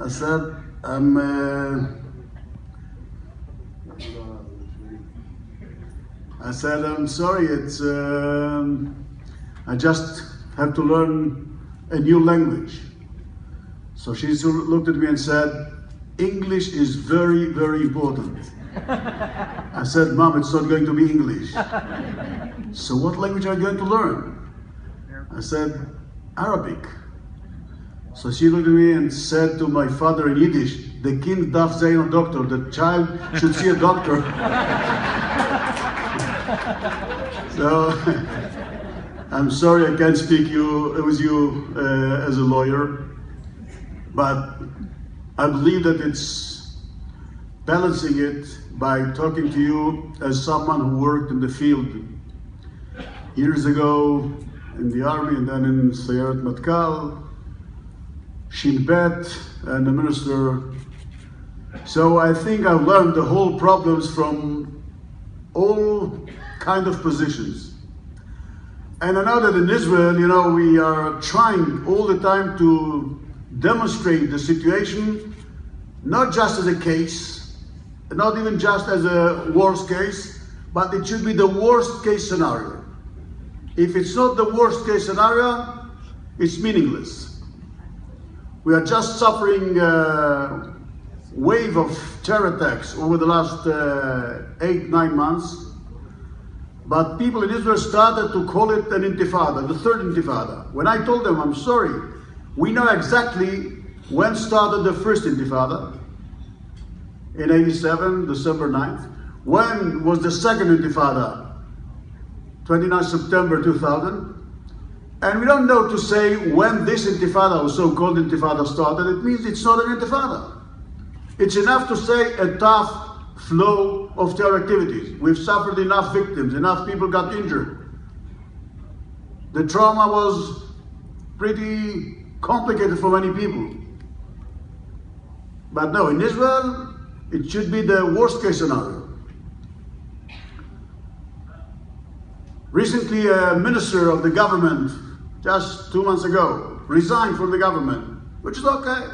I said, I'm sorry, I just have to learn a new language. So she looked at me and said, English is very, very important. I said, Mom, it's not going to be English. So what language are you going to learn? I said, Arabic. So she looked at me and said to my father in Yiddish, the kind darf sehen a doctor, the child should see a doctor. So, I'm sorry I can't speak with you as a lawyer, but I believe that it's balancing it by talking to you as someone who worked in the field years ago in the army and then in Sayarat Matkal, Shin Bet, and the minister. So I think I've learned the whole problems from all kind of positions. And I know that in Israel, you know, we are trying all the time to demonstrate the situation, not just as a case, not even just as a worst case, but it should be the worst case scenario. If it's not the worst case scenario, it's meaningless. We are just suffering a wave of terror attacks over the last 8-9 months. But people in Israel started to call it an intifada, the third intifada. When I told them, I'm sorry, we know exactly when started the first intifada, in 87, December 9th. When was the second intifada? 29 September 2000. And we don't know to say when this intifada, or so-called intifada, started. It means it's not an intifada. It's enough to say a tough flow of terror activities. We've suffered enough victims, enough people got injured. The trauma was pretty complicated for many people. But no, in Israel, it should be the worst case scenario. Recently, a minister of the government, just 2 months ago, resigned from the government, which is okay.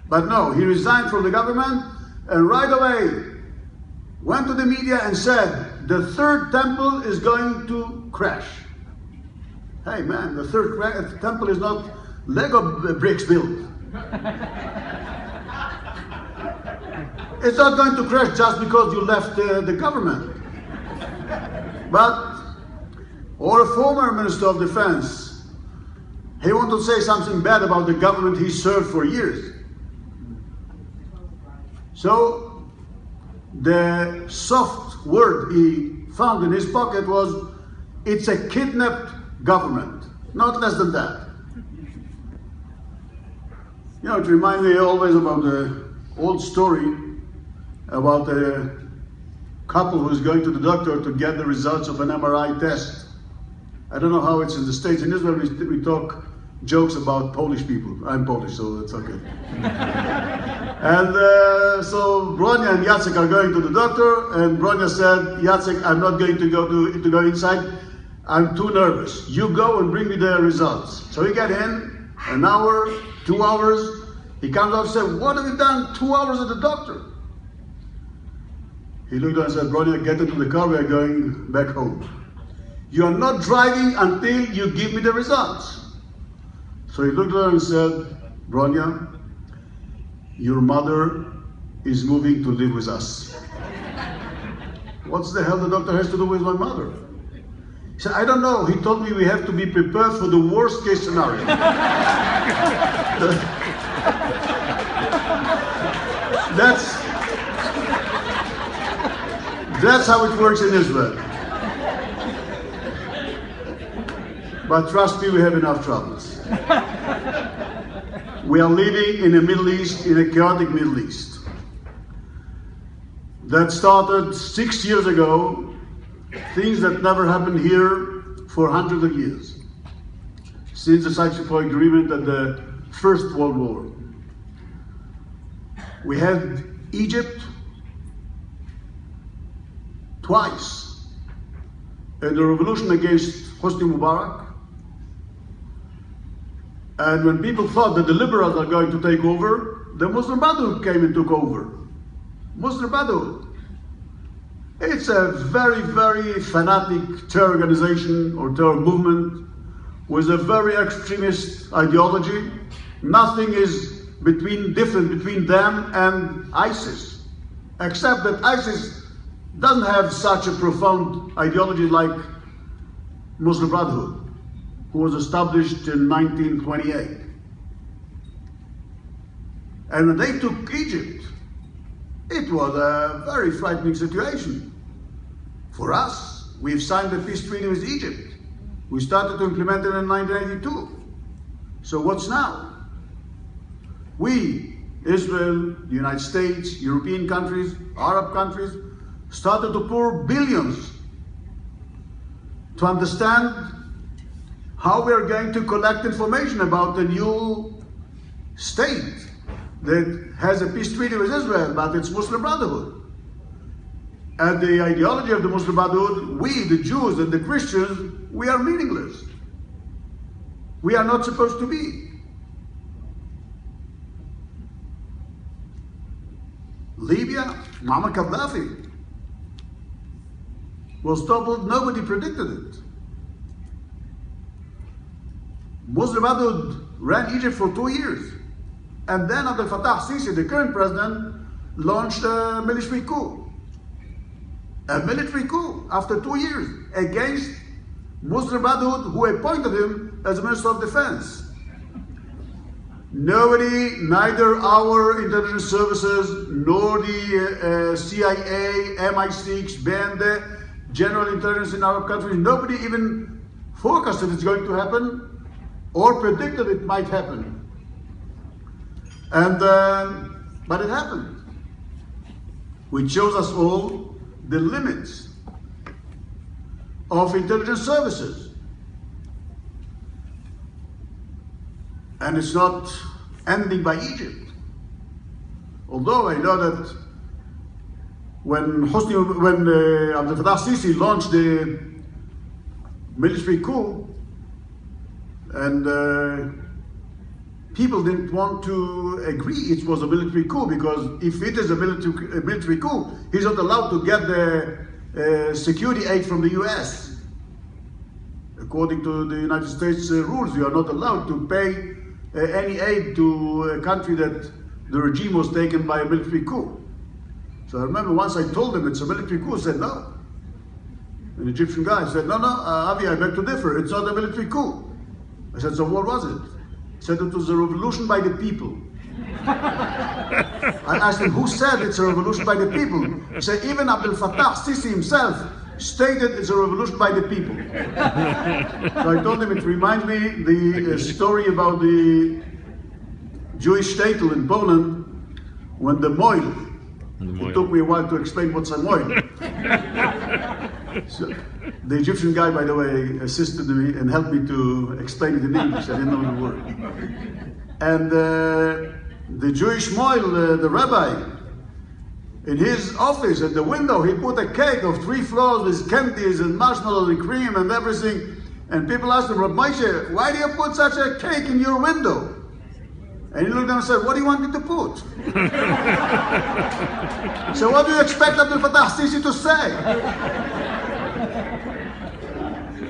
But no, he resigned from the government and right away went to the media and said, the third temple is going to crash. Hey man, the third temple is not Lego bricks built. It's not going to crash just because you left the government. But, or a former Minister of Defense, he wanted to say something bad about the government he served for years. So, the soft word he found in his pocket was, it's a kidnapped government, not less than that. You know, it reminds me always about the old story about a couple who's going to the doctor to get the results of an MRI test. I don't know how it's in the States. In Israel, we talk jokes about Polish people. I'm Polish, so it's okay. And so Bronya and Jacek are going to the doctor, and Bronya said, Jacek, I'm not going to go inside. I'm too nervous. You go and bring me the results. So he got in, an hour, 2 hours. He comes out and said, what have you done 2 hours at the doctor? He looked at and said, Bronya, get into the car, we are going back home. You are not driving until you give me the results. So he looked at her and said, Bronya, your mother is moving to live with us. What's the hell the doctor has to do with my mother? He said, I don't know. He told me we have to be prepared for the worst case scenario. That's how it works in Israel. But trust me, we have enough troubles. We are living in a Middle East, in a chaotic Middle East. That started 6 years ago, things that never happened here for hundreds of years. Since the Sykes-Picot Agreement and the First World War. We had Egypt twice in the revolution against Hosni Mubarak, And when people thought that the liberals are going to take over, the Muslim Brotherhood came and took over. Muslim Brotherhood. It's a very, very fanatic terror organization or terror movement with a very extremist ideology. Nothing is different between them and ISIS, except that ISIS doesn't have such a profound ideology like Muslim Brotherhood, who was established in 1928. And when they took Egypt, it was a very frightening situation. For us, we've signed a peace treaty with Egypt. We started to implement it in 1982. So what's now? We, Israel, the United States, European countries, Arab countries, started to pour billions to understand how we are going to collect information about the new state that has a peace treaty with Israel, but it's Muslim Brotherhood. And the ideology of the Muslim Brotherhood, we, the Jews and the Christians, we are meaningless. We are not supposed to be. Libya, Muammar Gaddafi was toppled, nobody predicted it. Muslim Brotherhood ran Egypt for 2 years. And then Abdel Fattah Sisi, the current president, launched a military coup. A military coup after 2 years against Muslim Brotherhood, who appointed him as Minister of Defense. Nobody, neither our intelligence services, nor the CIA, MI6, BND, General Intelligence in Arab countries, nobody even forecasted it's going to happen or predicted it might happen. And but it happened, which shows us all the limits of intelligence services. And it's not ending by Egypt. Although I know that when Abdel Fattah Sisi launched the military coup, and people didn't want to agree it was a military coup, because if it is a military coup, he's not allowed to get the security aid from the US. According to the United States rules, you are not allowed to pay any aid to a country that the regime was taken by a military coup. So I remember once I told him it's a military coup, he said no. An Egyptian guy said, no, Avi, I beg to differ, it's not a military coup. I said, so what was it? He said it was a revolution by the people. I asked him, who said it's a revolution by the people? He said, even Abdel Fattah Sisi himself stated it's a revolution by the people. So I told him it reminds me the story about the Jewish shtetl in Poland when the moil. It took me a while to explain what's a moil. So, the Egyptian guy, by the way, assisted me and helped me to explain it in English. I didn't know the word. And the Jewish moil, the rabbi, in his office at the window, he put a cake of 3 floors with candies and marshmallows and cream and everything. And people asked him, Rabbi Moshe, why do you put such a cake in your window? And he looked at them and said, what do you want me to put? So what do you expect Abdel Fattah Sisi to say?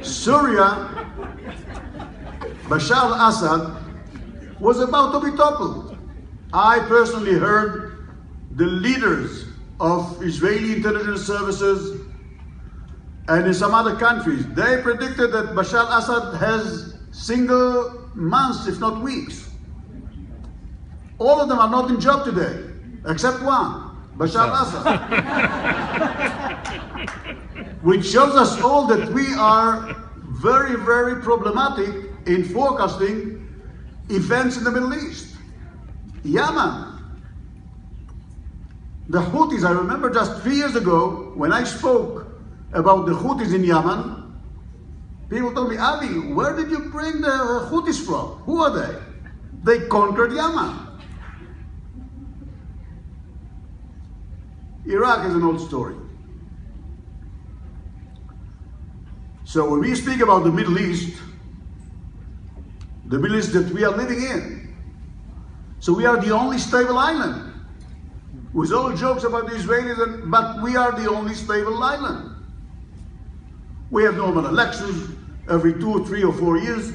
Syria, Bashar al-Assad was about to be toppled. I personally heard the leaders of Israeli intelligence services and in some other countries, they predicted that Bashar al-Assad has single months, if not weeks. All of them are not in job today, except one, Bashar al-Assad. Which shows us all that we are very, very problematic in forecasting events in the Middle East. Yemen. The Houthis, I remember just 3 years ago, when I spoke about the Houthis in Yemen, people told me, Avi, where did you bring the Houthis from? Who are they? They conquered Yemen. Iraq is an old story. So when we speak about the Middle East, the Middle East that we are living in. So we are the only stable island. With all jokes about the Israelis, but we are the only stable island. We have normal elections every 2, 3, or 4 years.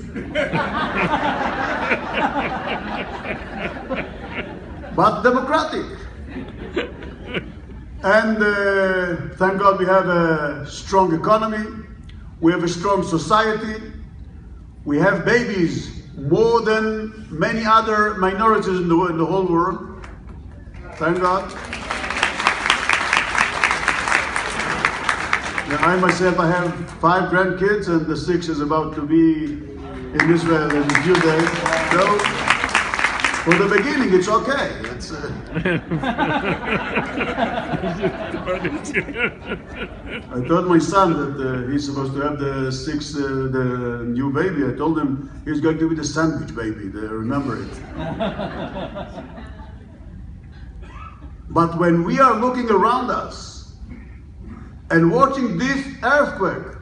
But democratic. And thank God we have a strong economy. We have a strong society. We have babies more than many other minorities in the whole world. Thank God. Now, I myself, I have 5 grandkids, and the 6th is about to be in Israel in a few days. So, for the beginning, it's okay. It's, I told my son that he's supposed to have the 6th, the new baby. I told him he's going to be the sandwich baby. Remember it. But when we are looking around us and watching this earthquake,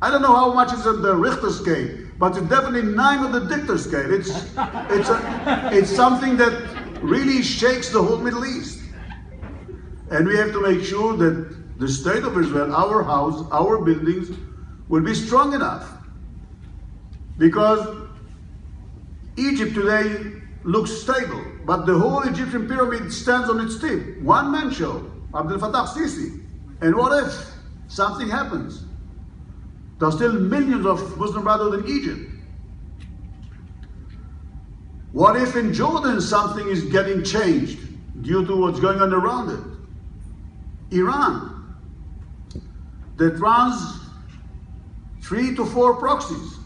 I don't know how much is on the Richter scale, but it's definitely 9 on the Richter scale. It's something that really shakes the whole Middle East. And we have to make sure that the state of Israel, our house, our buildings, will be strong enough. Because Egypt today looks stable, but the whole Egyptian pyramid stands on its tip. One man show, Abdel Fattah Sisi. And what if something happens? There are still millions of Muslim brothers in Egypt. What if in Jordan something is getting changed due to what's going on around it? Iran, that runs 3 to 4 proxies.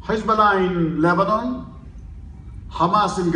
Hezbollah in Lebanon, Hamas in Gaza.